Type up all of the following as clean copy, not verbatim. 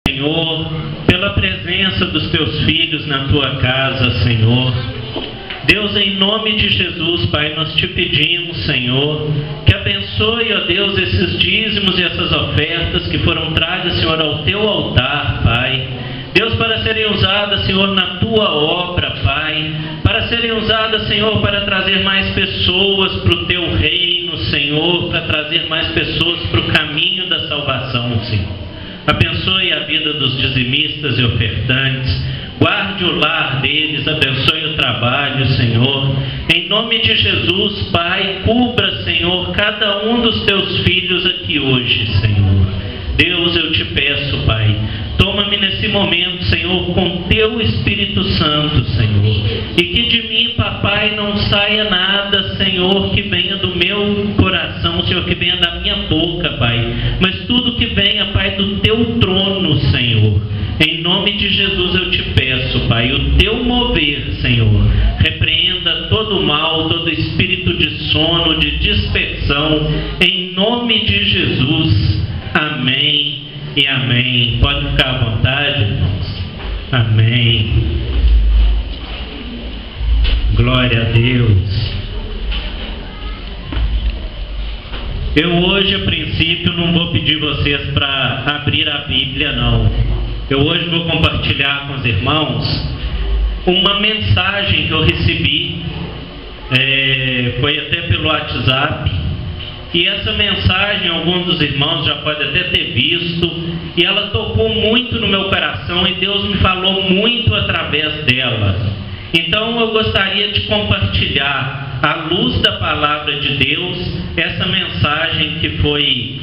Senhor, pela presença dos teus filhos na tua casa, Senhor. Deus, em nome de Jesus, Pai, nós te pedimos, Senhor, que abençoe, ó Deus, esses dízimos e essas ofertas que foram tragas, Senhor, ao teu altar, Pai. Deus, para serem usadas, Senhor, na tua obra, Pai, para serem usadas, Senhor, para trazer mais pessoas para o teu reino, Senhor, para trazer mais pessoas para o caminho da salvação, Senhor. Abençoe a vida dos dizimistas e ofertantes, guarde o lar deles, abençoe o trabalho, Senhor. Em nome de Jesus, Pai, cubra, Senhor, cada um dos teus filhos aqui hoje, Senhor. Deus, eu te peço, Pai, toma-me nesse momento, Senhor, com teu Espírito Santo, Senhor. E que de mim, Papai, não saia nada, Senhor, que venha do meu coração, Senhor, que venha da minha boca, Pai. Mas tudo que venha, Pai, do teu trono, Senhor. Em nome de Jesus eu te peço, Pai, o teu mover, Senhor. Repreenda todo o mal, todo espírito de sono, de dispersão. Em nome de Jesus. Amém e amém. Pode ficar à vontade, irmãos. Amém. Glória a Deus. Eu hoje, a princípio, não vou pedir vocês para abrir a Bíblia, não. Eu hoje vou compartilhar com os irmãos uma mensagem que eu recebi, foi até pelo WhatsApp. E essa mensagem, alguns dos irmãos já podem até ter visto, e ela tocou muito no meu coração e Deus me falou muito através dela. Então eu gostaria de compartilhar, à luz da palavra de Deus, essa mensagem que foi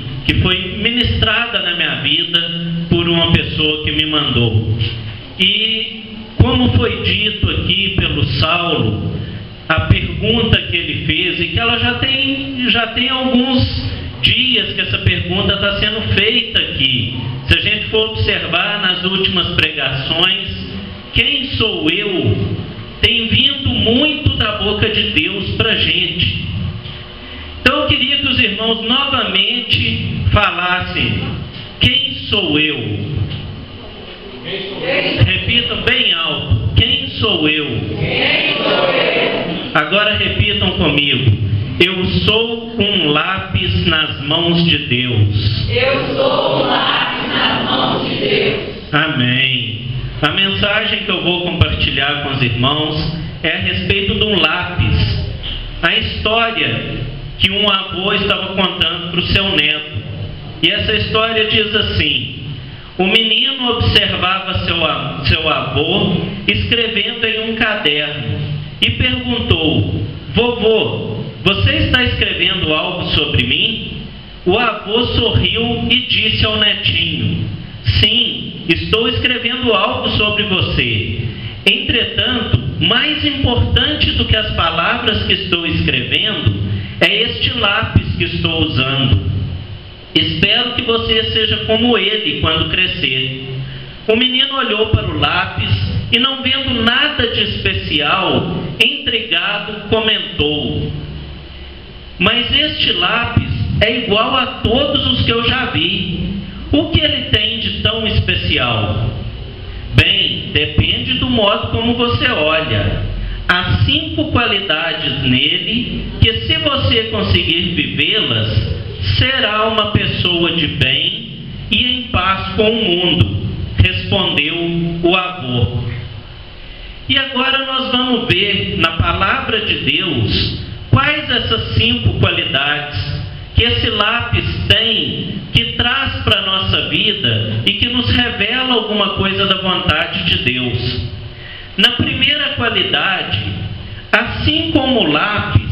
ministrada na minha vida por uma pessoa que me mandou. E como foi dito aqui pelo Saulo, a pergunta que ele fez, e que ela já tem alguns dias que essa pergunta está sendo feita aqui. Se a gente for observar nas últimas pregações, quem sou eu, tem vindo muito da boca de Deus para a gente. Então eu queria que os irmãos novamente falassem: quem sou eu? Repitam bem alto: quem sou eu? Quem sou eu? Agora repitam comigo: eu sou um lápis nas mãos de Deus. Eu sou um lápis nas mãos de Deus. Amém. A mensagem que eu vou compartilhar com os irmãos é a respeito de um lápis. A história que um avô estava contando para o seu neto. E essa história diz assim: o menino observava seu avô escrevendo em um caderno e perguntou: vovô, você está escrevendo algo sobre mim? O avô sorriu e disse ao netinho: sim, estou escrevendo algo sobre você. Entretanto, mais importante do que as palavras que estou escrevendo é este lápis que estou usando. Espero que você seja como ele quando crescer. O menino olhou para o lápis e, não vendo nada de especial, intrigado, comentou: mas este lápis é igual a todos os que eu já vi. O que ele tem de tão especial? Bem, depende do modo como você olha. Há 5 qualidades nele que, se você conseguir vivê-las, será uma pessoa de bem e em paz com o mundo, respondeu o avô. E agora nós vamos ver na palavra de Deus quais essas 5 qualidades que esse lápis tem, que traz para a nossa vida e que nos revela alguma coisa da vontade de Deus. Na primeira qualidade, assim como o lápis,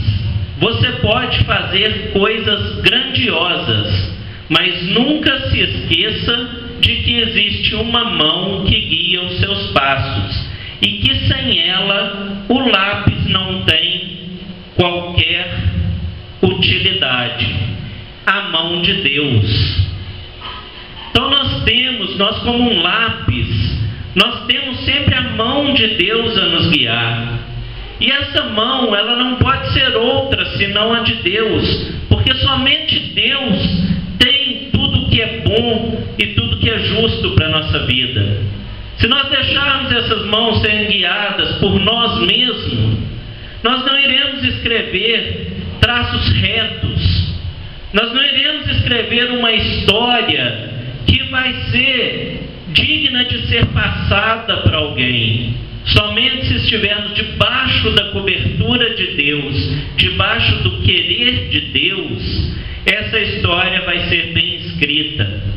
você pode fazer coisas grandiosas, mas nunca se esqueça de que existe uma mão que guia os seus passos e que sem ela o lápis não tem qualquer utilidade. A mão de Deus. Então nós como um lápis, nós temos sempre a mão de Deus a nos guiar. E essa mão, ela não pode ser outra senão a de Deus, porque somente Deus tem tudo que é bom e tudo que é justo para a nossa vida. Se nós deixarmos essas mãos serem guiadas por nós mesmos, nós não iremos escrever traços retos, nós não iremos escrever uma história que vai ser digna de ser passada para alguém. Somente se estivermos debaixo da cobertura de Deus, debaixo do querer de Deus, essa história vai ser bem escrita.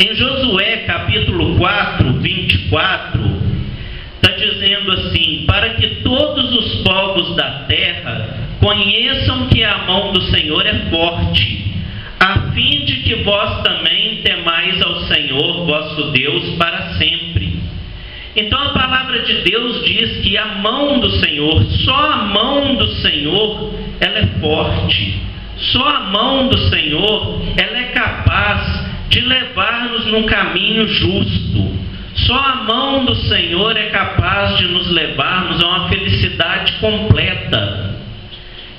Em Josué capítulo 4, 24, está dizendo assim: para que todos os povos da terra conheçam que a mão do Senhor é forte, a fim de que vós também temais ao Senhor vosso Deus para sempre. Então a palavra de Deus diz que a mão do Senhor, só a mão do Senhor, ela é forte. Só a mão do Senhor, ela é capaz de levar-nos num caminho justo. Só a mão do Senhor é capaz de nos levarmos a uma felicidade completa.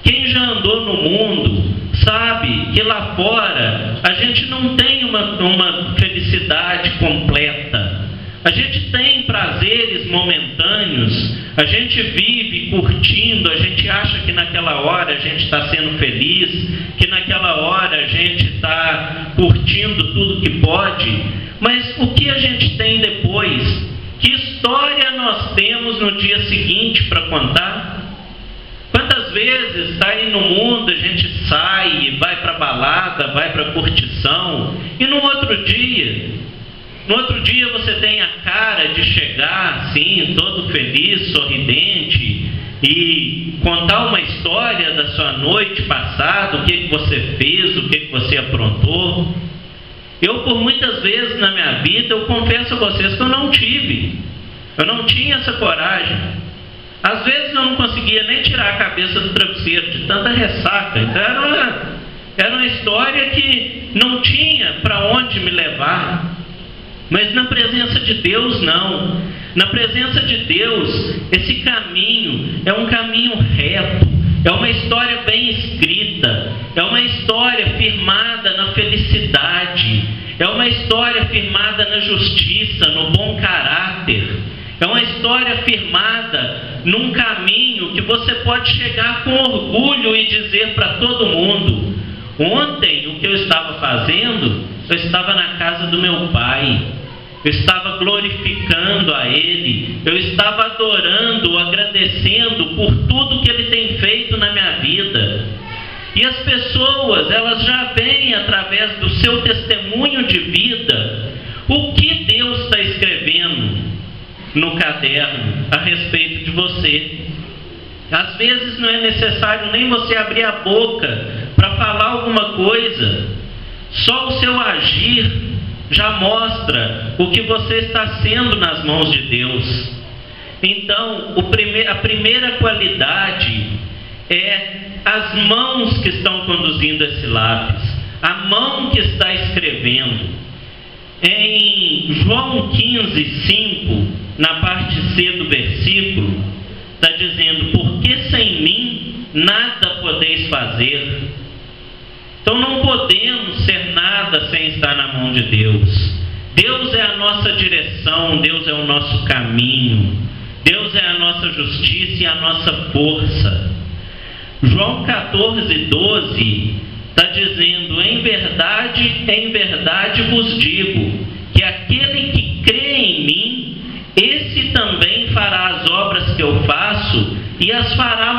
Quem já andou no mundo sabe que lá fora a gente não tem uma felicidade completa. A gente tem prazeres momentâneos, a gente vive curtindo, a gente acha que naquela hora a gente está sendo feliz, que naquela hora a gente está curtindo tudo que pode, mas o que a gente tem depois? Que história nós temos no dia seguinte para contar? Quantas vezes aí no mundo a gente sai, vai para balada, vai para curtição, e no outro dia você tem a cara de chegar assim, todo feliz, sorridente, e contar uma história da sua noite passada, o que você fez, o que você aprontou. Eu, por muitas vezes na minha vida, eu confesso a vocês que eu não tinha essa coragem. Às vezes eu não conseguia nem tirar a cabeça do travesseiro, de tanta ressaca. Então era uma história que não tinha para onde me levar. Mas na presença de Deus, não. Na presença de Deus, esse caminho é um caminho reto, é uma história bem escrita, é uma história firmada na felicidade, é uma história firmada na justiça, no bom caráter, é uma história firmada num caminho que você pode chegar com orgulho e dizer para todo mundo: ontem o que eu estava fazendo, eu estava na casa do meu pai, eu estava glorificando a Ele, eu estava adorando, agradecendo por tudo que Ele tem feito na minha vida. E as pessoas, elas já veem através do seu testemunho de vida o que Deus está escrevendo no caderno a respeito de você. Às vezes não é necessário nem você abrir a boca para falar alguma coisa, só o seu agir já mostra o que você está sendo nas mãos de Deus. Então, a primeira qualidade é as mãos que estão conduzindo esse lápis, a mão que está escrevendo. Em João 15:5, na parte C do versículo, está dizendo: porque sem mim nada podeis fazer. Então não podemos ser nada sem estar na mão de Deus. Deus é a nossa direção, Deus é o nosso caminho, Deus é a nossa justiça e a nossa força. João 14:12 está dizendo: em verdade vos digo, que aquele que crê em mim, esse também fará as obras que eu faço, e as fará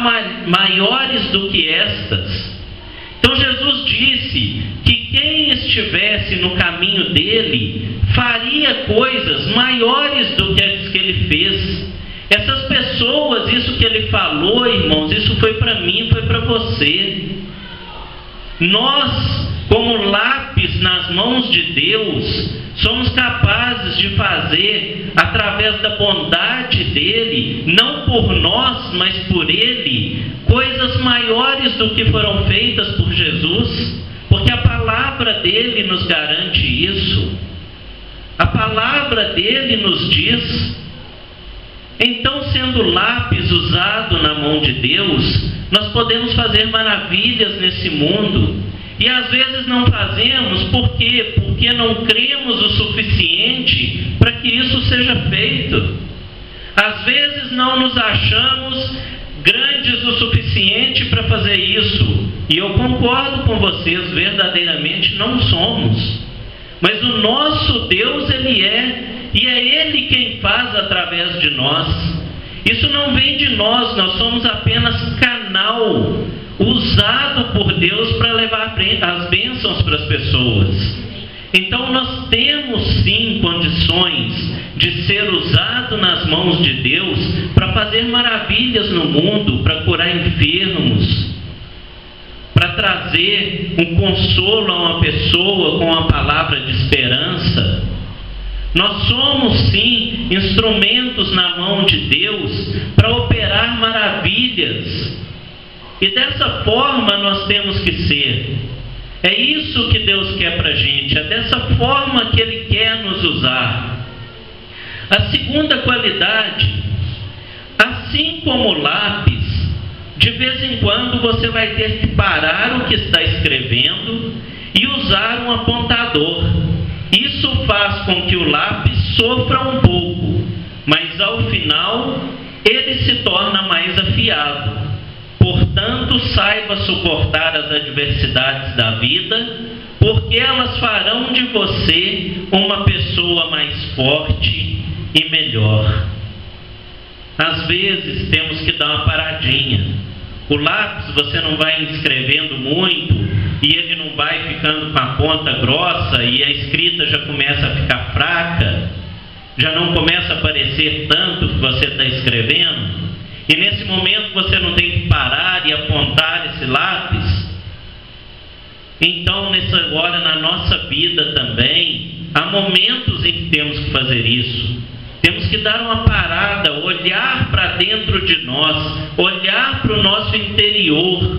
maiores do que estas. Então Jesus disse que quem estivesse no caminho dele faria coisas maiores do que as que ele fez. Essas pessoas, isso que ele falou, irmãos, isso foi para mim, foi para você. Nós, como lápis nas mãos de Deus, somos capazes de fazer, através da bondade dele, não por nós, mas por ele, coisas maiores do que foram feitas por Jesus, porque a palavra dele nos garante isso. A palavra dele nos diz. Então, sendo lápis usado na mão de Deus, nós podemos fazer maravilhas nesse mundo. E às vezes não fazemos, por quê? Porque não cremos o suficiente para que isso seja feito. Às vezes não nos achamos grandes o suficiente para fazer isso. E eu concordo com vocês, verdadeiramente não somos. Mas o nosso Deus, Ele é, e é Ele quem faz através de nós. Isso não vem de nós, nós somos apenas canal usado por Deus para levar as bênçãos para as pessoas. Então nós temos sim condições de ser usado nas mãos de Deus para fazer maravilhas no mundo, para curar enfermos, para trazer um consolo a uma pessoa com uma palavra de esperança. Nós somos sim instrumentos na mão de Deus para operar maravilhas. E dessa forma nós temos que ser. É isso que Deus quer para a gente, é dessa forma que Ele quer nos usar. A segunda qualidade, assim como o lápis, de vez em quando você vai ter que parar o que está escrevendo e usar um apontador. Isso faz com que o lápis sofra um pouco, mas ao final ele se torna mais afiado. Portanto, saiba suportar as adversidades da vida, porque elas farão de você uma pessoa mais forte e melhor. Às vezes temos que dar uma paradinha. O lápis você não vai escrevendo muito e ele não vai ficando com a ponta grossa e a escrita já começa a ficar fraca, já não começa a aparecer tanto que você está escrevendo. E nesse momento você não tem que parar e apontar esse lápis. Então, nessa hora na nossa vida também, há momentos em que temos que fazer isso. Temos que dar uma parada, olhar para dentro de nós, olhar para o nosso interior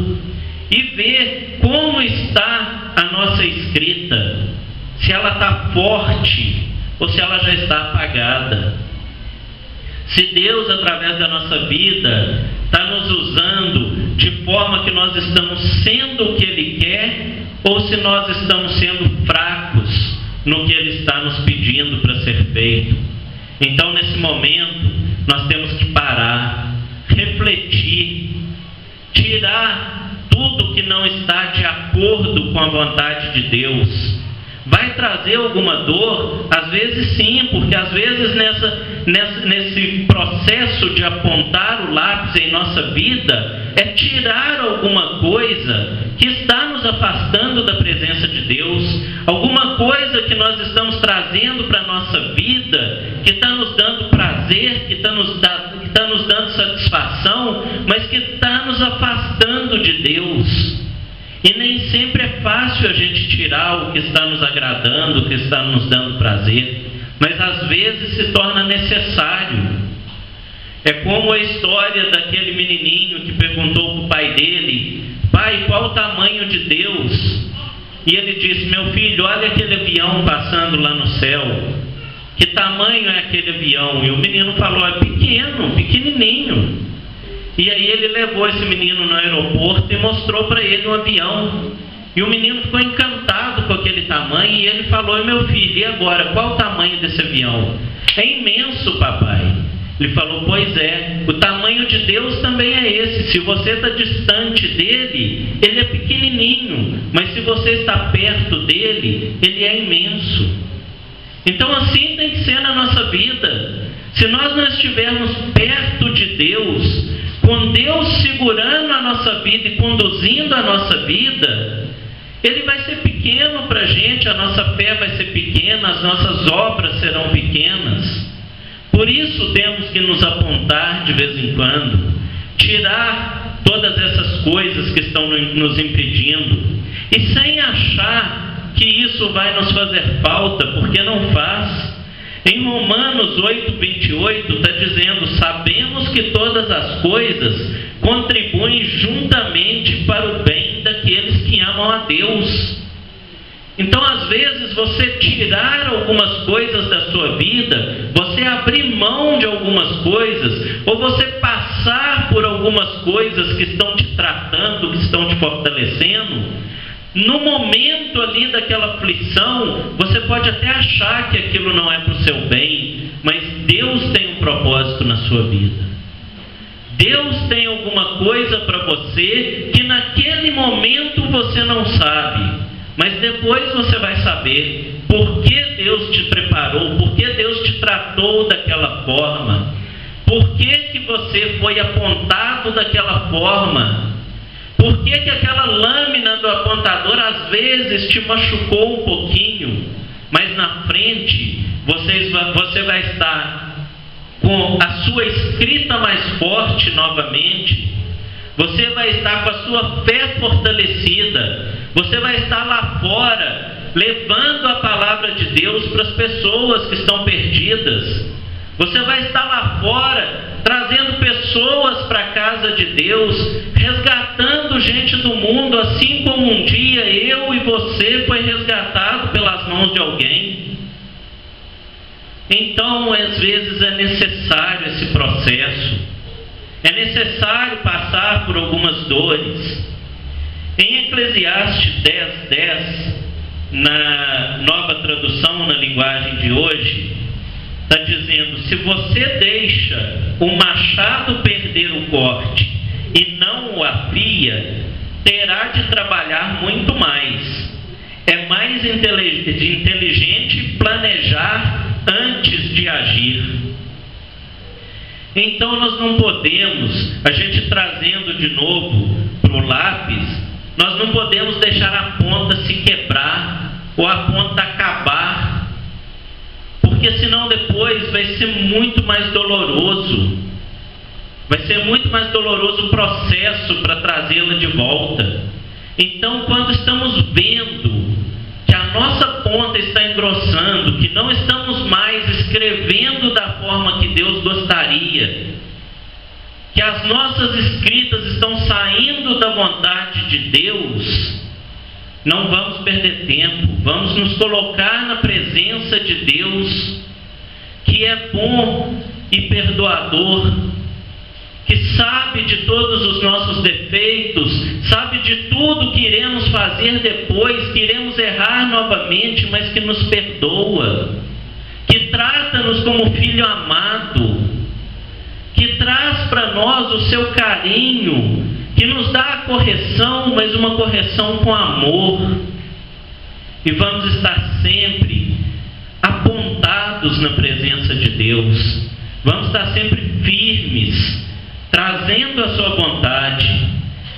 e ver como está a nossa escrita, se ela está forte ou se ela já está apagada. Se Deus, através da nossa vida, está nos usando de forma que nós estamos sendo o que Ele quer, ou se nós estamos sendo fracos no que Ele está nos pedindo para ser feito. Então, nesse momento, nós temos que parar, refletir, tirar tudo que não está de acordo com a vontade de Deus. Vai trazer alguma dor? Às vezes sim, porque às vezes nesse processo de apontar o lápis em nossa vida, é tirar alguma coisa que está nos afastando da presença de Deus, alguma coisa que nós estamos trazendo para a nossa vida, que está nos dando prazer, que está nos dando satisfação, mas que está nos afastando de Deus. E nem sempre é fácil a gente tirar o que está nos agradando, o que está nos dando prazer, mas às vezes se torna necessário. É como a história daquele menininho que perguntou para o pai dele: pai, qual o tamanho de Deus? E ele disse: meu filho, olha aquele avião passando lá no céu. Que tamanho é aquele avião? E o menino falou: é pequeno, pequenininho. E aí ele levou esse menino no aeroporto e mostrou para ele um avião. E o menino ficou encantado com aquele tamanho e ele falou: meu filho, e agora, qual o tamanho desse avião? É imenso, papai. Ele falou: pois é, o tamanho de Deus também é esse. Se você está distante dele, ele é pequenininho, mas se você está perto dele, ele é imenso. Então assim tem que ser na nossa vida. Se nós não estivermos perto de Deus, com Deus segurando a nossa vida e conduzindo a nossa vida, Ele vai ser pequeno para a gente, a nossa fé vai ser pequena, as nossas obras serão pequenas. Por isso temos que nos apontar de vez em quando, tirar todas essas coisas que estão nos impedindo, e sem achar que isso vai nos fazer falta, porque não faz. Em Romanos 8:28 está dizendo: sabemos que todas as coisas contribuem juntamente para o bem daqueles que amam a Deus. Então, às vezes, você tirar algumas coisas da sua vida, você abrir mão de algumas coisas, ou você passar por algumas coisas que estão te tratando, que estão te fortalecendo, No momento ali daquela aflição, você pode até achar que aquilo não é para o seu bem, mas Deus tem um propósito na sua vida. Deus tem alguma coisa para você que naquele momento você não sabe, mas depois você vai saber por que Deus te preparou, por que Deus te tratou daquela forma, por que você foi apontado daquela forma, por que aquela lâmina do apontador às vezes te machucou um pouquinho, mas na frente você vai estar com a sua escrita mais forte novamente, você vai estar com a sua fé fortalecida, você vai estar lá fora levando a palavra de Deus para as pessoas que estão perdidas, você vai estar lá fora trazendo pessoas para a casa de Deus, resgatando gente do mundo, assim como um dia eu e você foi resgatado pelas mãos de alguém. Então, às vezes é necessário esse processo, é necessário passar por algumas dores. Em Eclesiastes 10:10, na nova tradução na linguagem de hoje, está dizendo: se você deixa o machado perder o corte e não o afia, terá de trabalhar muito mais. É mais inteligente planejar antes de agir. Então nós não podemos, a gente trazendo de novo para o lápis, nós não podemos deixar a ponta se quebrar ou a ponta acabar, porque senão depois vai ser muito mais doloroso. Vai ser muito mais doloroso o processo para trazê-la de volta. Então, quando estamos vendo que a nossa ponta está engrossando, que não estamos mais escrevendo da forma que Deus gostaria, que as nossas escritas estão saindo da vontade de Deus, não vamos perder tempo, vamos nos colocar na presença de Deus, que é bom e perdoador, que sabe de todos os nossos defeitos, sabe de tudo que iremos fazer depois, que iremos errar novamente, mas que nos perdoa, que trata-nos como filho amado, que traz para nós o seu carinho, que nos dá a correção, mas uma correção com amor. E vamos estar sempre apontados na presença de Deus, vamos estar sempre firmes, trazendo a sua vontade.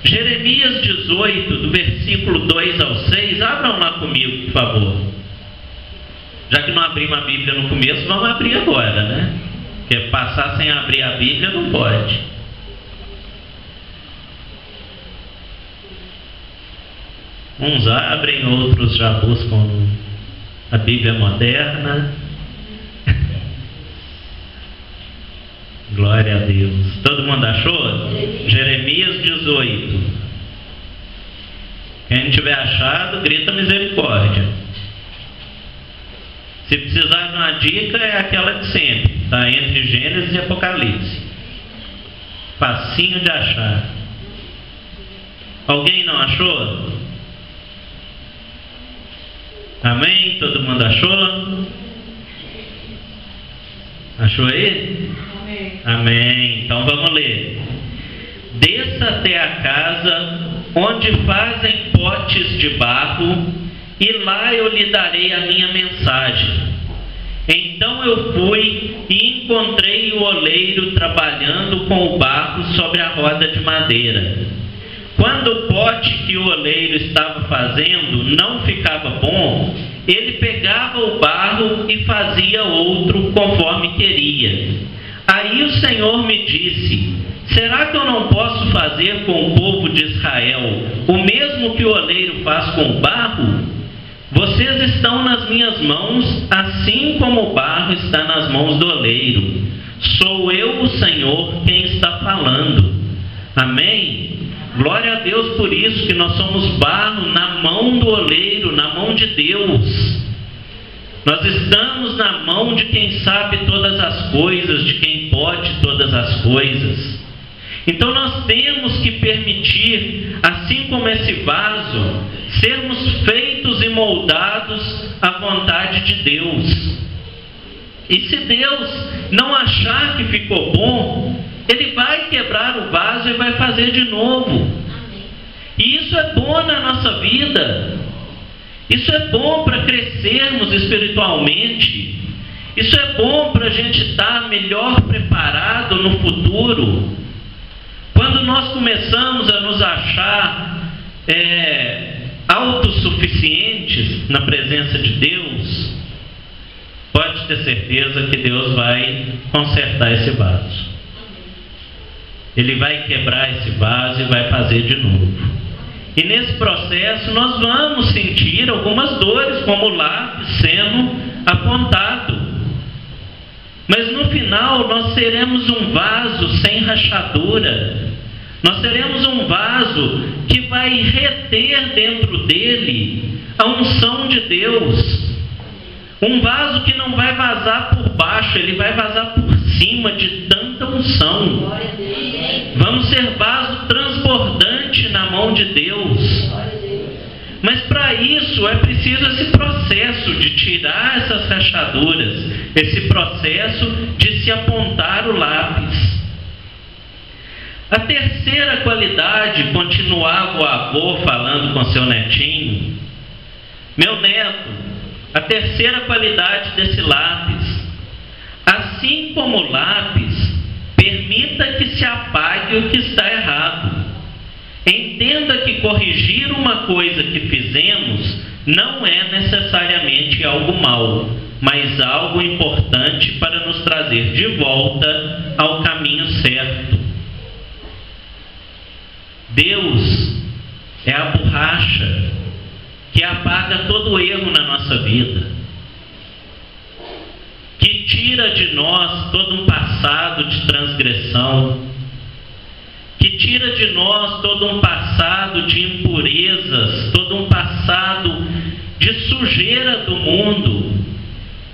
Jeremias 18, do versículo 2 ao 6, abram lá comigo, por favor. Já que não abrimos a Bíblia no começo, vamos abrir agora, né? Porque passar sem abrir a Bíblia não pode. Uns abrem, outros já buscam a Bíblia moderna. Glória a Deus. Todo mundo achou? Jeremias 18. Quem tiver achado, grita misericórdia. Se precisar de uma dica, é aquela de sempre. Está entre Gênesis e Apocalipse. Facinho de achar. Alguém não achou? Amém? Todo mundo achou? Achou aí? Amém. Então vamos ler. Desça até a casa onde fazem potes de barro, e lá eu lhe darei a minha mensagem. Então eu fui e encontrei o oleiro trabalhando com o barro sobre a roda de madeira. Quando o pote que o oleiro estava fazendo não ficava bom, ele pegava o barro e fazia outro conforme queria. Aí o Senhor me disse: será que eu não posso fazer com o povo de Israel o mesmo que o oleiro faz com o barro? Vocês estão nas minhas mãos, assim como o barro está nas mãos do oleiro. Sou eu, o Senhor, quem está falando. Amém? Glória a Deus por isso, que nós somos barro na mão do oleiro, na mão de Deus. Nós estamos na mão de quem sabe todas as coisas, de quem pode todas as coisas. Então nós temos que permitir, assim como esse vaso, sermos feitos e moldados à vontade de Deus. E se Deus não achar que ficou bom, Ele vai quebrar o vaso e vai fazer de novo. E isso é bom na nossa vida. Isso é bom para crescermos espiritualmente. Isso é bom para a gente estar melhor preparado no futuro. Quando nós começamos a nos achar autossuficientes na presença de Deus, pode ter certeza que Deus vai consertar esse vaso. Ele vai quebrar esse vaso e vai fazer de novo. E nesse processo nós vamos sentir algumas dores, como o lápis sendo apontado. Mas no final nós seremos um vaso sem rachadura. Nós seremos um vaso que vai reter dentro dele a unção de Deus. Um vaso que não vai vazar por baixo, ele vai vazar por cima de tanta unção. Vamos ser vaso transbordante na mão de Deus. Mas para isso é preciso esse processo de tirar essas rachaduras, esse processo de se apontar o lápis. A terceira qualidade, continuava o avô falando com seu netinho: meu neto, a terceira qualidade desse lápis, assim como o lápis, permita que se apague o que está errado. Entenda que corrigir uma coisa que fizemos não é necessariamente algo mau, mas algo importante para nos trazer de volta ao caminho certo. Deus é a borracha que apaga todo erro na nossa vida, que tira de nós todo um passado de transgressão, que tira de nós todo um passado de impurezas, todo um passado de sujeira do mundo,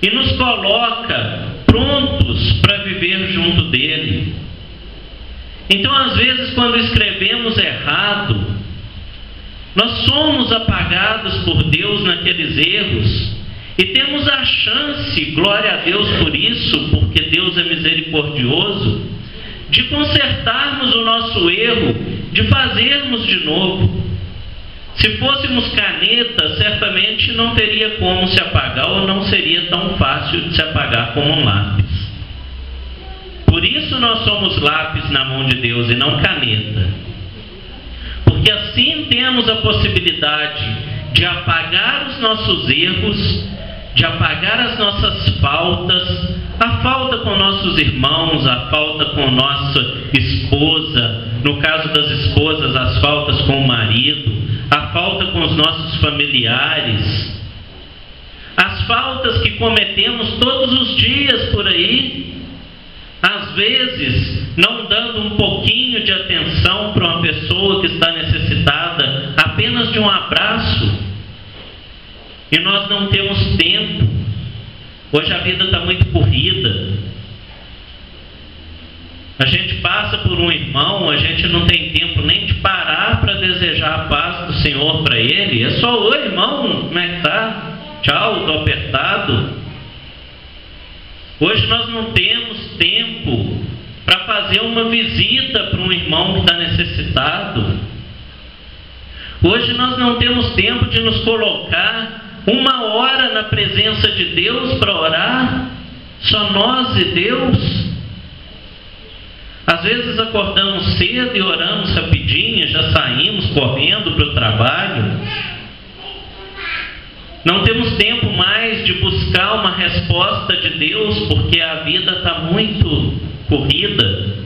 e nos coloca prontos para viver junto dele. Então, às vezes, quando escrevemos errado, nós somos apagados por Deus naqueles erros e temos a chance, glória a Deus por isso, porque Deus é misericordioso, de consertarmos o nosso erro, de fazermos de novo. Se fôssemos caneta, certamente não teria como se apagar, ou não seria tão fácil de se apagar como um lápis. Por isso nós somos lápis na mão de Deus e não caneta. Porque assim temos a possibilidade de apagar os nossos erros, de apagar as nossas faltas, a falta com nossos irmãos, a falta com nossa esposa, no caso das esposas, as faltas com o marido, a falta com os nossos familiares, as faltas que cometemos todos os dias por aí, às vezes não dando um pouquinho de atenção para uma pessoa que está necessitada apenas de um abraço. E nós não temos tempo. Hoje a vida está muito corrida. A gente passa por um irmão, a gente não tem tempo nem de parar para desejar a paz do Senhor para ele. É só: oi irmão, como é que está? Tchau, estou apertado. Hoje nós não temos tempo para fazer uma visita para um irmão que está necessitado. Hoje nós não temos tempo de nos colocar 1 hora na presença de Deus para orar, só nós e Deus. Às vezes acordamos cedo e oramos rapidinho, já saímos correndo para o trabalho. Não temos tempo mais de buscar uma resposta de Deus, porque a vida está muito corrida.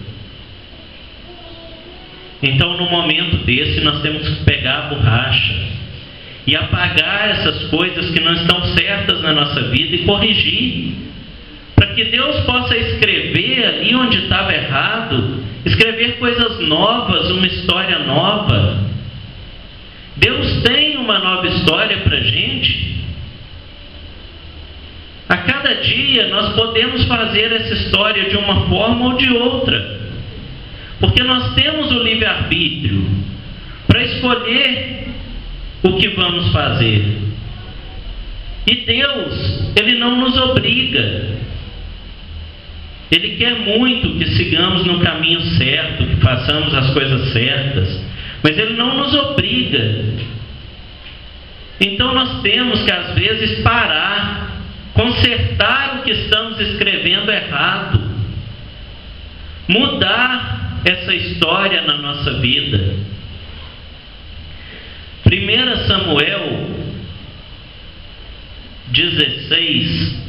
Então, no momento desse, nós temos que pegar a borracha e apagar essas coisas que não estão certas na nossa vida e corrigir, para que Deus possa escrever ali onde estava errado, escrever coisas novas, uma história nova. Deus tem uma nova história para a gente. A cada dia nós podemos fazer essa história de uma forma ou de outra, porque nós temos o livre-arbítrio para escolher o que vamos fazer. E Deus, Ele não nos obriga. Ele quer muito que sigamos no caminho certo, que façamos as coisas certas, mas Ele não nos obriga. Então nós temos que às vezes parar, consertar o que estamos escrevendo errado, mudar essa história na nossa vida. 1 Samuel 16,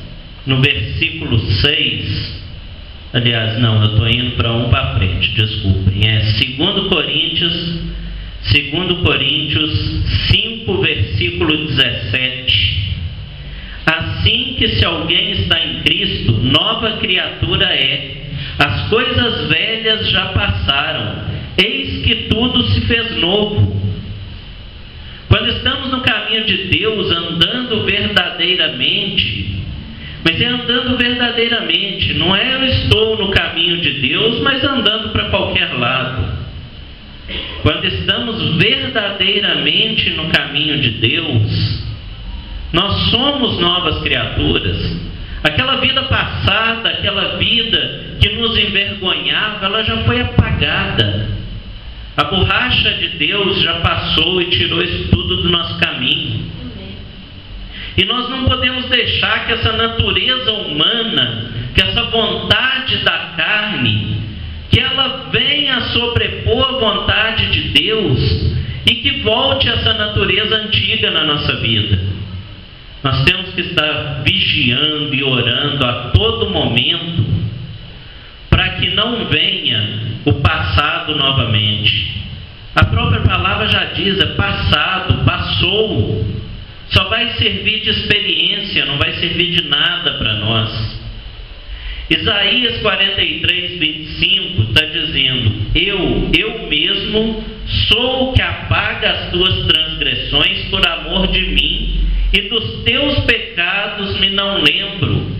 no versículo 6, aliás, não, eu estou indo para frente, desculpem, é 2 Coríntios 5, versículo 17. Assim que se alguém está em Cristo, nova criatura é. As coisas velhas já passaram, eis que tudo se fez novo. Quando estamos no caminho de Deus, andando verdadeiramente, mas é andando verdadeiramente, não é eu estou no caminho de Deus, mas andando para qualquer lado. Quando estamos verdadeiramente no caminho de Deus, nós somos novas criaturas. Aquela vida passada, aquela vida que nos envergonhava, ela já foi apagada. A borracha de Deus já passou e tirou isso tudo do nosso caminho. E nós não podemos deixar que essa natureza humana, que essa vontade da carne, que ela venha sobrepor a vontade de Deus e que volte essa natureza antiga na nossa vida. Nós temos que estar vigiando e orando a todo momento para que não venha o passado novamente. A própria palavra já diz, é passado, passou. Só vai servir de experiência, não vai servir de nada para nós. Isaías 43, 25 está dizendo: eu mesmo sou o que apaga as tuas transgressões por amor de mim, e dos teus pecados me não lembro.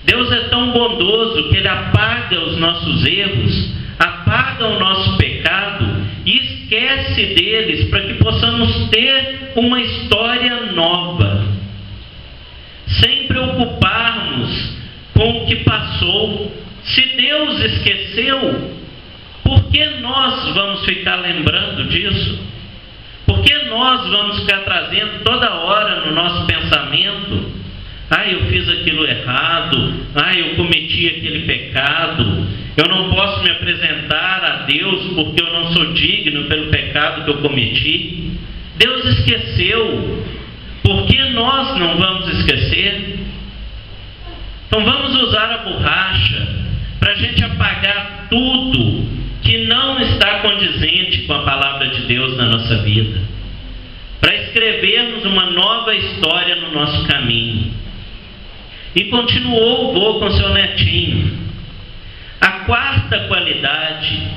Deus é tão bondoso que Ele apaga os nossos erros, apaga o nosso pecado e esquece deles para que possamos ter uma história nova, sem preocuparmos com o que passou. Se Deus esqueceu, por que nós vamos ficar lembrando disso? Por que nós vamos ficar trazendo toda hora no nosso pensamento: eu fiz aquilo errado, eu cometi aquele pecado, eu não posso me apresentar a Deus porque eu não sou digno pelo pecado que eu cometi? Deus esqueceu, por que nós não vamos esquecer? Então vamos usar a borracha para a gente apagar tudo que não está condizente com a palavra de Deus na nossa vida, para escrevermos uma nova história no nosso caminho. E continuou o vô com seu netinho. A quarta qualidade: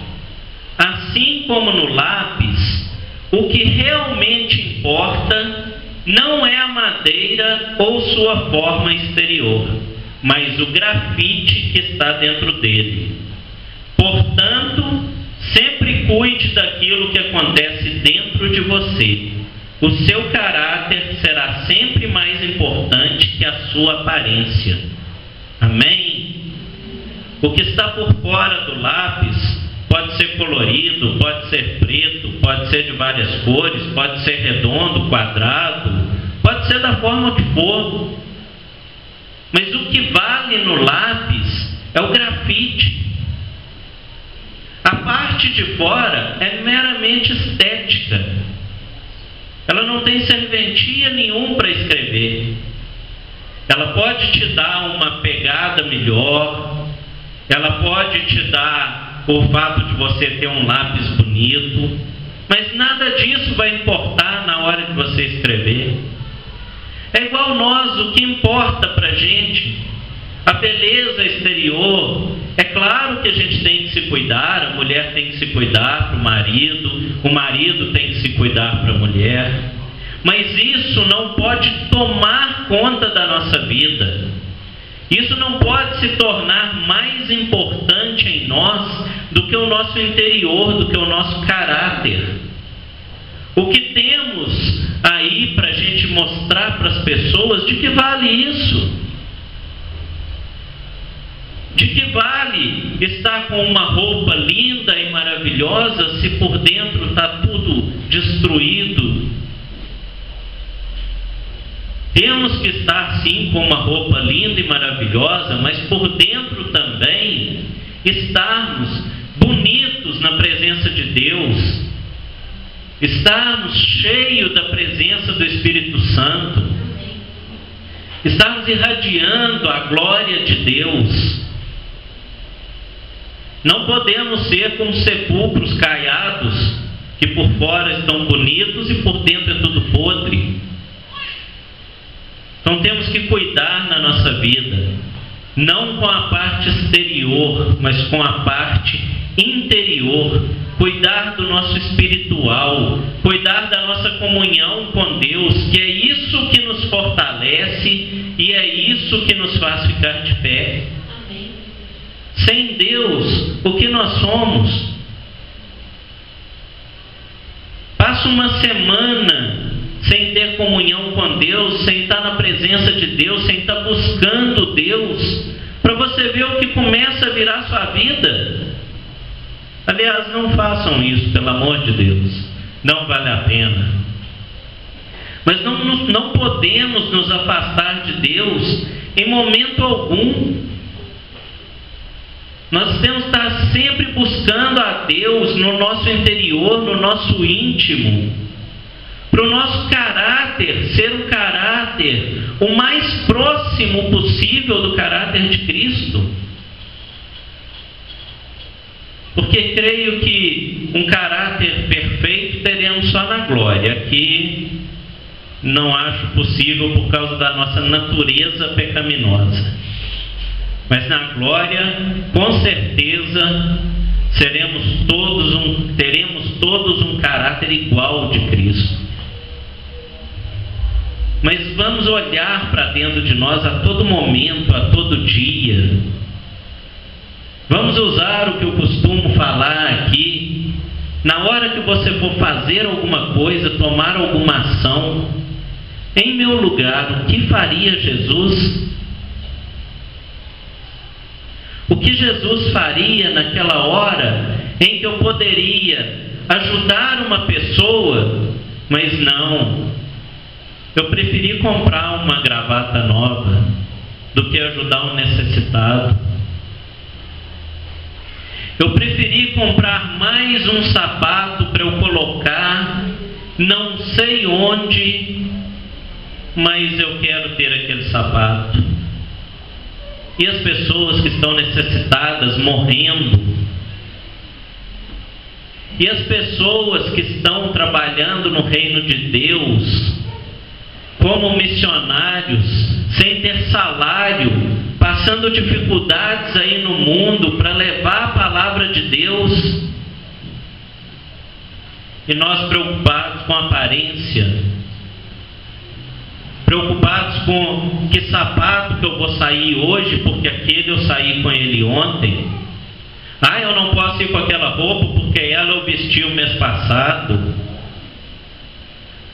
assim como no lápis, o que realmente importa não é a madeira ou sua forma exterior, mas o grafite que está dentro dele. Portanto, sempre cuide daquilo que acontece dentro de você. O seu caráter será sempre mais importante que a sua aparência. Amém? O que está por fora do lápis pode ser colorido, pode ser preto, pode ser de várias cores, pode ser redondo, quadrado, pode ser da forma que for. Mas o que vale no lápis é o grafite. A parte de fora é meramente estética. Ela não tem serventia nenhum para escrever. Ela pode te dar uma pegada melhor, ela pode te dar o fato de você ter um lápis bonito, mas nada disso vai importar na hora de você escrever. É igual nós, o que importa para a gente, a beleza exterior. É claro que a gente tem que se cuidar, a mulher tem que se cuidar para o marido tem que se cuidar para a mulher, mas isso não pode tomar conta da nossa vida. Isso não pode se tornar mais importante em nós do que o nosso interior, do que o nosso caráter. O que temos aí para a gente mostrar para as pessoas, de que vale isso? De que vale estar com uma roupa linda e maravilhosa se por dentro está tudo destruído? Temos que estar sim com uma roupa linda e maravilhosa, mas por dentro também estarmos bonitos na presença de Deus, estarmos cheios da presença do Espírito Santo, estarmos irradiando a glória de Deus. Não podemos ser como sepulcros caiados, que por fora estão bonitos e por dentro é tudo podre. Então temos que cuidar na nossa vida, não com a parte exterior, mas com a parte interior. Cuidar do nosso espiritual, cuidar da nossa comunhão com Deus, que é isso que nos fortalece e é isso que nos faz ficar de pé. Amém. Sem Deus, o que nós somos? Passa uma semana sem ter comunhão com Deus, sem estar na presença de Deus, sem estar buscando Deus, para você ver o que começa a virar sua vida. Aliás, não façam isso, pelo amor de Deus, não vale a pena. Mas não podemos nos afastar de Deus em momento algum. Nós temos que estar sempre buscando a Deus no nosso interior, no nosso íntimo, para o nosso caráter ser um caráter o mais próximo possível do caráter de Cristo. Porque creio que um caráter perfeito teremos só na glória, que não acho possível por causa da nossa natureza pecaminosa. Mas na glória, com certeza, teremos todos um caráter igual de Cristo. Mas vamos olhar para dentro de nós a todo momento, a todo dia. Vamos usar o que eu costumo falar aqui. Na hora que você for fazer alguma coisa, tomar alguma ação, em meu lugar, o que faria Jesus? O que Jesus faria naquela hora em que eu poderia ajudar uma pessoa, mas não. Eu preferi comprar uma gravata nova do que ajudar um necessitado. Eu preferi comprar mais um sapato para eu colocar, não sei onde, mas eu quero ter aquele sapato. E as pessoas que estão necessitadas morrendo, e as pessoas que estão trabalhando no reino de Deus como missionários, sem ter salário, passando dificuldades aí no mundo para levar a palavra de Deus, e nós preocupados com a aparência, preocupados com que sapato que eu vou sair hoje, porque aquele eu saí com ele ontem. Eu não posso ir com aquela roupa porque ela eu vesti o mês passado.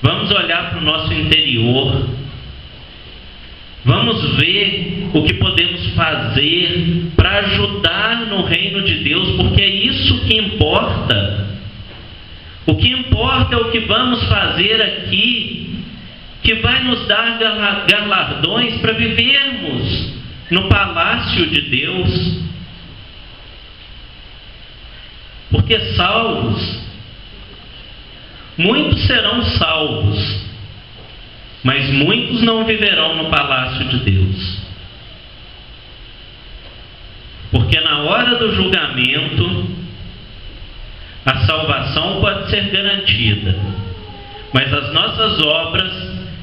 Vamos olhar para o nosso interior. Vamos ver o que podemos fazer para ajudar no reino de Deus, porque é isso que importa. O que importa é o que vamos fazer aqui, que vai nos dar galardões para vivermos no palácio de Deus. Porque salvos, muitos serão salvos, mas muitos não viverão no palácio de Deus. Porque na hora do julgamento, a salvação pode ser garantida, mas as nossas obras,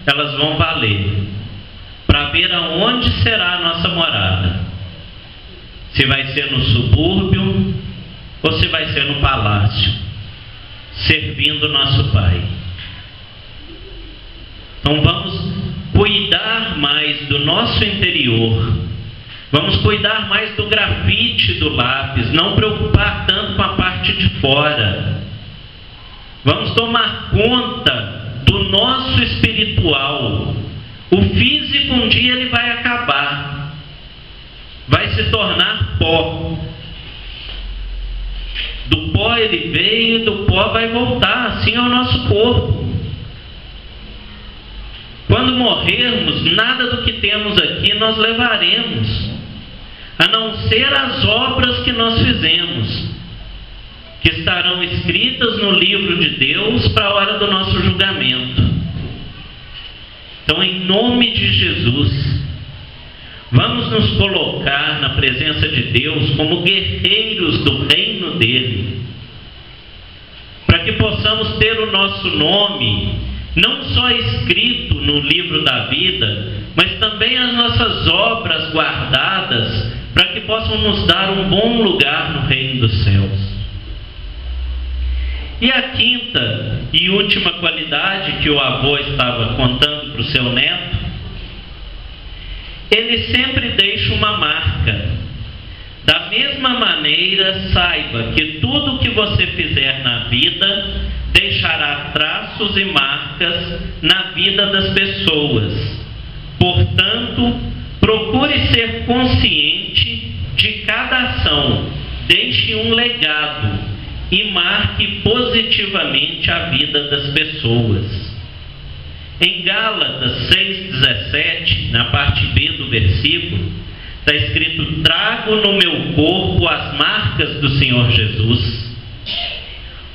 elas vão valer, para ver aonde será a nossa morada. Se vai ser no subúrbio, ou se vai ser no palácio, servindo o nosso Pai. Então vamos cuidar mais do nosso interior, vamos cuidar mais do grafite do lápis, não preocupar tanto com a parte de fora. Vamos tomar conta do nosso espiritual. O físico um dia ele vai acabar, vai se tornar pó. Do pó ele veio e do pó vai voltar, assim é o nosso corpo. Quando morrermos, nada do que temos aqui nós levaremos, a não ser as obras que nós fizemos, que estarão escritas no livro de Deus para a hora do nosso julgamento. Então, em nome de Jesus, vamos nos colocar na presença de Deus como guerreiros do reino dele, para que possamos ter o nosso nome não só escrito no livro da vida, mas também as nossas obras guardadas, para que possam nos dar um bom lugar no reino dos céus. E a quinta e última qualidade que o avô estava contando para o seu neto, ele sempre deixa uma marca. Da mesma maneira, saiba que tudo que você fizer na vida deixará traços e marcas na vida das pessoas. Portanto, procure ser consciente de cada ação, deixe um legado e marque positivamente a vida das pessoas. Em Gálatas 6,17, na parte B do versículo, está escrito: trago no meu corpo as marcas do Senhor Jesus.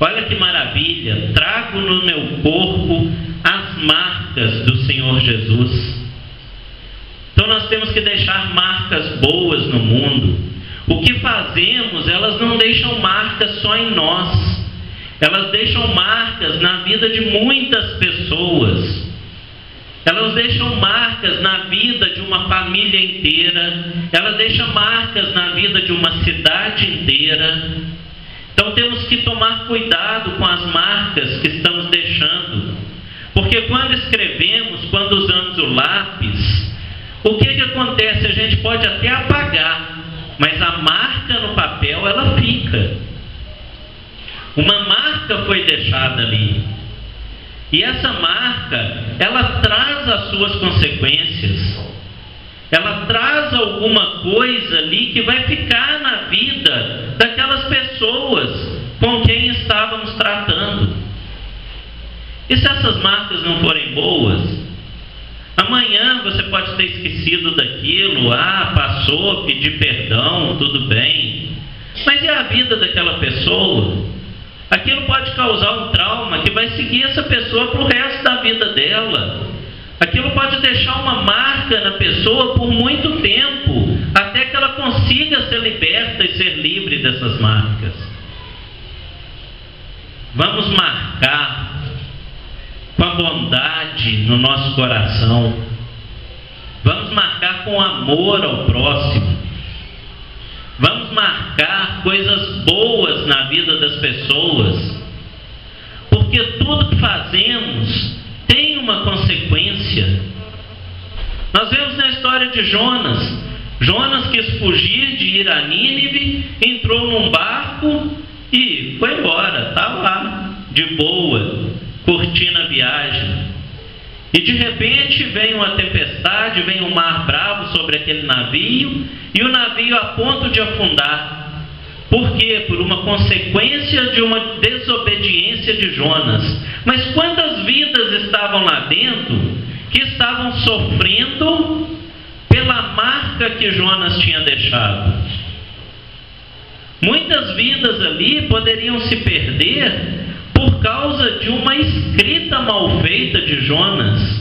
Olha que maravilha, trago no meu corpo as marcas do Senhor Jesus. Então nós temos que deixar marcas boas no mundo. O que fazemos, elas não deixam marcas só em nós, elas deixam marcas na vida de muitas pessoas, elas deixam marcas na vida de uma família inteira, elas deixam marcas na vida de uma cidade inteira. Então temos que tomar cuidado com as marcas que estamos deixando, porque quando escrevemos, quando usamos o lápis, o que acontece? A gente pode até apagar, mas a marca no papel ela fica. Uma marca foi deixada ali, e essa marca ela traz as suas consequências, ela traz alguma coisa ali que vai ficar na vida daquelas pessoas com quem estávamos tratando. E se essas marcas não forem boas, amanhã você pode ter esquecido daquilo, passou, pedi perdão, tudo bem, mas e a vida daquela pessoa? Aquilo pode causar um trauma que vai seguir essa pessoa para o resto da vida dela. Aquilo pode deixar uma marca na pessoa por muito tempo, até que ela consiga ser liberta e ser livre dessas marcas. Vamos marcar com a bondade no nosso coração. Vamos marcar com amor ao próximo. Vamos marcar coisas boas na vida das pessoas, porque tudo que fazemos tem uma consequência. Nós vemos na história de Jonas. Jonas quis fugir de ir a Nínive, entrou num barco e foi embora, está lá, de boa, curtindo a viagem. E de repente vem uma tempestade, vem um mar bravo sobre aquele navio, e o navio a ponto de afundar. Por quê? Por uma consequência de uma desobediência de Jonas. Mas quantas vidas estavam lá dentro que estavam sofrendo pela marca que Jonas tinha deixado? Muitas vidas ali poderiam se perder por causa de uma escrita mal feita de Jonas.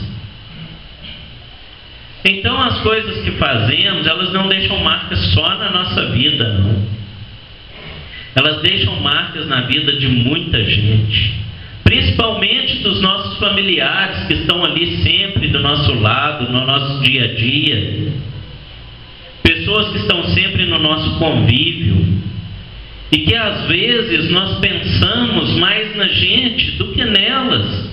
Então as coisas que fazemos, elas não deixam marcas só na nossa vida, não. Elas deixam marcas na vida de muita gente, principalmente dos nossos familiares que estão ali sempre do nosso lado, no nosso dia a dia. Pessoas que estão sempre no nosso convívio, e que às vezes nós pensamos mais na gente do que nelas.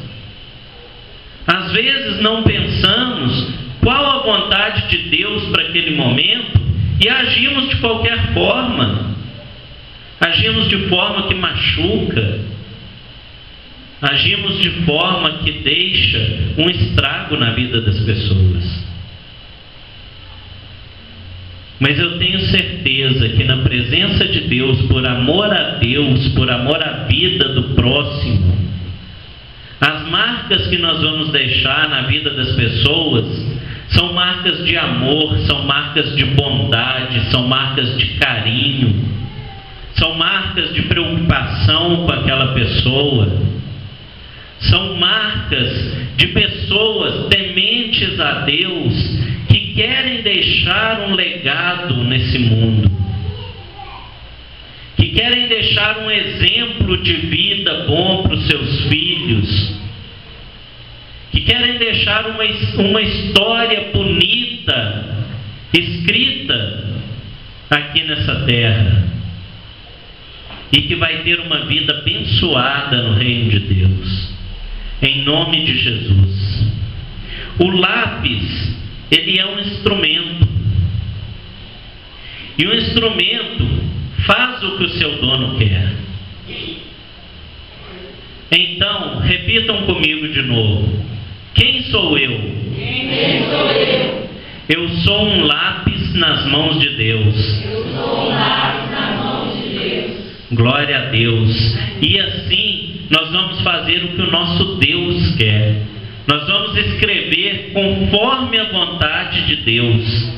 Às vezes não pensamos qual a vontade de Deus para aquele momento e agimos de qualquer forma. Agimos de forma que machuca. agimos de forma que deixa um estrago na vida das pessoas. Mas eu tenho certeza que na presença de Deus, por amor a Deus, por amor à vida do próximo, as marcas que nós vamos deixar na vida das pessoas são marcas de amor, são marcas de bondade, são marcas de carinho, são marcas de preocupação com aquela pessoa, são marcas de pessoas tementes a Deus que querem deixar um legado nesse mundo, que querem deixar um exemplo de vida bom para os seus filhos, que querem deixar uma história bonita escrita aqui nessa terra e que vai ter uma vida abençoada no reino de Deus, em nome de Jesus. O lápis, ele é um instrumento, e o instrumento faz o que o seu dono quer. Então, repitam comigo de novo: quem sou eu? Quem sou eu? Eu sou um lápis nas mãos de Deus. Eu sou um lápis nas mãos de Deus. Glória a Deus. E assim nós vamos fazer o que o nosso Deus quer. Nós vamos escrever conforme a vontade de Deus.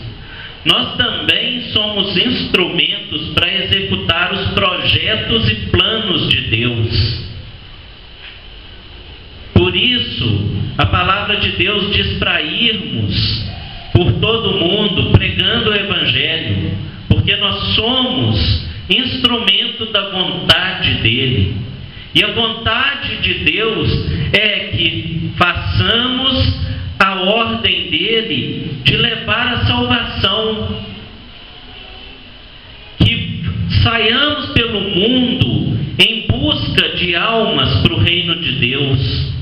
Nós também somos instrumentos para executar os projetos e planos de Deus. Por isso, a palavra de Deus diz para irmos por todo o mundo pregando o Evangelho, porque nós somos instrumento da vontade dEle. E a vontade de Deus é que façamos a ordem dEle de levar a salvação, que saiamos pelo mundo em busca de almas para o reino de Deus,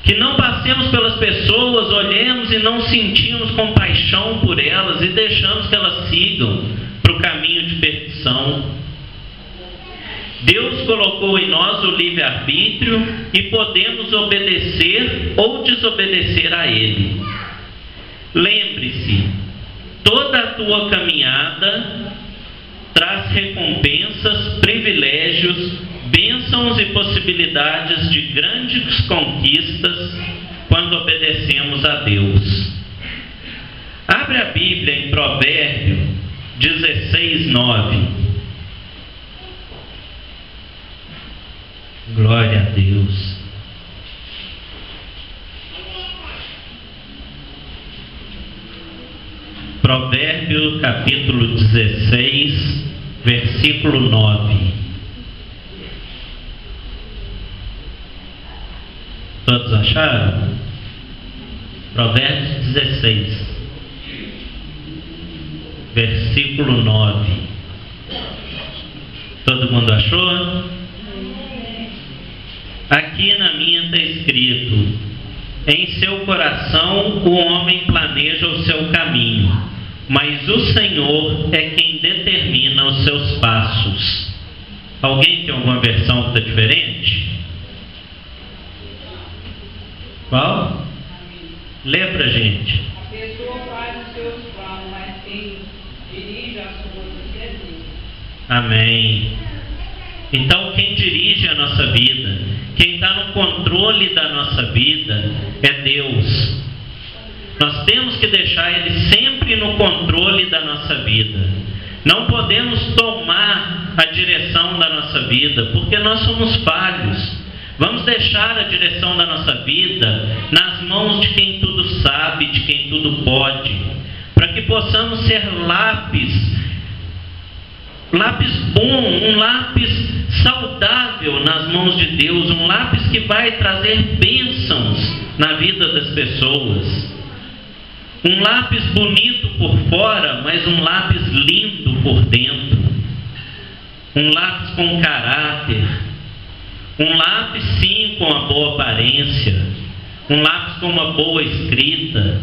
que não passemos pelas pessoas, olhemos e não sentimos compaixão por elas e deixamos que elas sigam para o caminho de perdição. Deus colocou em nós o livre-arbítrio e podemos obedecer ou desobedecer a Ele. Lembre-se, toda a tua caminhada traz recompensas, privilégios, bênçãos e possibilidades de grandes conquistas quando obedecemos a Deus. Abre a Bíblia em Provérbio 16:9. Glória a Deus. Provérbio capítulo 16, versículo 9. Todos acharam? Provérbios 16, versículo 9. Todo mundo achou? Aqui na minha está escrito: em seu coração o homem planeja o seu caminho, mas o Senhor é quem determina os seus passos. Alguém tem alguma versão que está diferente? Qual? Lê pra gente. A pessoa faz os seus planos, mas quem dirige as coisas é Deus. Amém. Então, quem dirige a nossa vida, quem está no controle da nossa vida, é Deus. Nós temos que deixar Ele sempre no controle da nossa vida. Não podemos tomar a direção da nossa vida, porque nós somos falhos. Vamos deixar a direção da nossa vida nas mãos de quem tudo sabe, de quem tudo pode, para que possamos ser lápis bom, um lápis saudável nas mãos de Deus, um lápis que vai trazer bênçãos na vida das pessoas. Um lápis bonito por fora, mas um lápis lindo por dentro. Um lápis com caráter. Um lápis sim com uma boa aparência. Um lápis com uma boa escrita.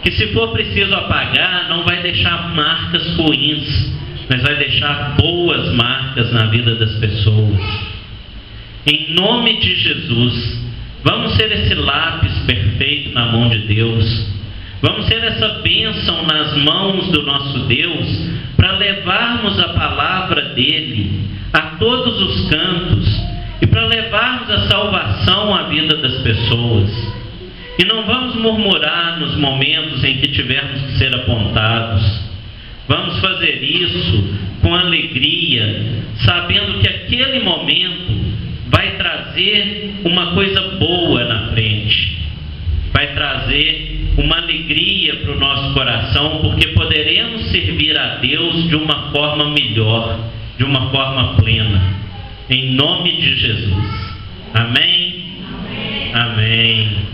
Que se for preciso apagar, não vai deixar marcas ruins, mas vai deixar boas marcas na vida das pessoas. Em nome de Jesus, vamos ser esse lápis perfeito na mão de Deus. Vamos ser essa bênção nas mãos do nosso Deus, para levarmos a palavra dele a todos os cantos e para levarmos a salvação à vida das pessoas. E não vamos murmurar nos momentos em que tivermos que ser apontados. Vamos fazer isso com alegria, sabendo que aquele momento vai trazer uma coisa boa na frente. Vai trazer uma alegria para o nosso coração, porque poderemos servir a Deus de uma forma melhor, de uma forma plena. Em nome de Jesus. Amém? Amém. Amém.